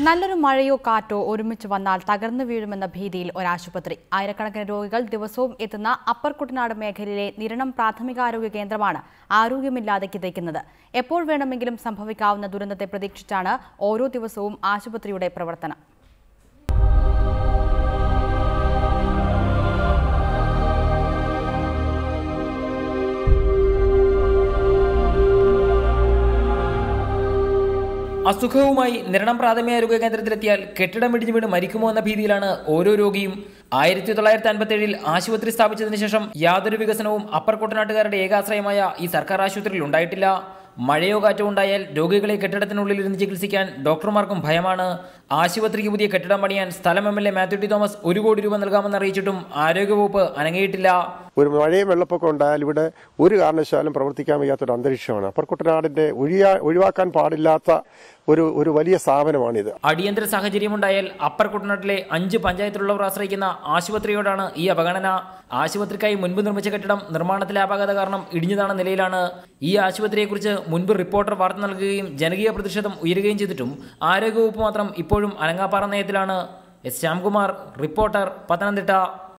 നല്ലൊരു മഴയോ കാറ്റോ ഒരുമിച്ച് വന്നാൽ തകർന്നു വീഴുമെന്ന ഭീതിയിൽ ഒരാശുപത്രി. ആയിരക്കണക്കിന് രോഗികൾ ദിവസവും എത്തുന്ന അപ്പർ കുട്ടനാട് മേഖലയിലെ നിരണം പ്രാഥമികാരോഗ്യ കേന്ദ്രമാണ് ആരോഗ്യമില്ലാതെ കിതയ്ക്കുന്നത്. എപ്പോൾ വേണമെങ്കിലും സംഭവിക്കാവുന്ന ദുരന്തത്തെ പ്രതീക്ഷിച്ചാണ് ഓരോ ദിവസവും ആശുപത്രിയുടെ പ്രവർത്തനം. അസുഖവുമായി നിരണം പ്രാഥമികാരോഗ്യ കേന്ദ്രത്തിലെത്തിയാൽ കെട്ടിടം ഇടിഞ്ഞു വീണ് മരിക്കുമോ എന്ന ഭീതിയിലാണ് ഓരോ രോഗിയും. 1957 ആശുപത്രി സ്ഥാപിച്ചതിനു ശേഷം യാതൊരു വികസനവും അപ്പർ കുട്ടനാട്ടുകാരുടെ ഏകാശ്രയമായ ഈ സർക്കാർ ആശുപത്രിയിൽ ഉണ്ടായിട്ടില്ല. മഴയോ കാറ്റോ ഉണ്ടായാൽ രോഗികളെ കെട്ടിടത്തിനുള്ളിലിരുന്ന് ചികിത്സിക്കാൻ ഡോക്ടർമാർക്കും ഭയമാണ്. ആശുപത്രിക്ക് പുതിയ കെട്ടിടം പണിയാൻ സ്ഥലം MLA മാത്യു ടി തോമസ് 1 കോടി രൂപ നൽകാമെന്ന് അറിയിച്ചിട്ടും ആരോഗ്യവകുപ്പ് അനങ്ങിയിട്ടില്ല. ഒരു മഴയും വെള്ളപ്പൊക്കം ഉണ്ടായാൽ ഇവിടെ ഒരു കാരണവശാലും പ്രവർത്തിക്കാൻ വയ്യാത്തൊരു അന്തരീക്ഷമാണ്. അപ്പർ കുട്ടനാടിന്റെ ഒഴിവാക്കാൻ പാടില്ലാത്ത ഒരു വലിയ സ്ഥാപനമാണിത്. അടിയന്തര സാഹചര്യമുണ്ടായാൽ അപ്പർ കുട്ടനാട്ടിലെ 5 പഞ്ചായത്തിലുള്ളവർ ആശ്രയിക്കുന്ന ആശുപത്രിയോടാണ് ഈ അവഗണന. ആശുപത്രിക്കായി മുൻപ് നിർമ്മിച്ച കെട്ടിടം നിർമ്മാണത്തിലെ അപാകത കാരണം ഇടിഞ്ഞുതാണ നിലയിലാണ്. ഈ ആശുപത്രിയെക്കുറിച്ച് മുൻപ് റിപ്പോർട്ടർ വാർത്ത നൽകുകയും ജനകീയ പ്രതിഷേധം ഉയരുകയും ചെയ്തിട്ടും ആരോഗ്യവകുപ്പ് മാത്രം ഇപ്പോഴും അനങ്ങാപ്പാറ നയത്തിലാണ്. S Shyamkumar, reporter, Pathanamthitta.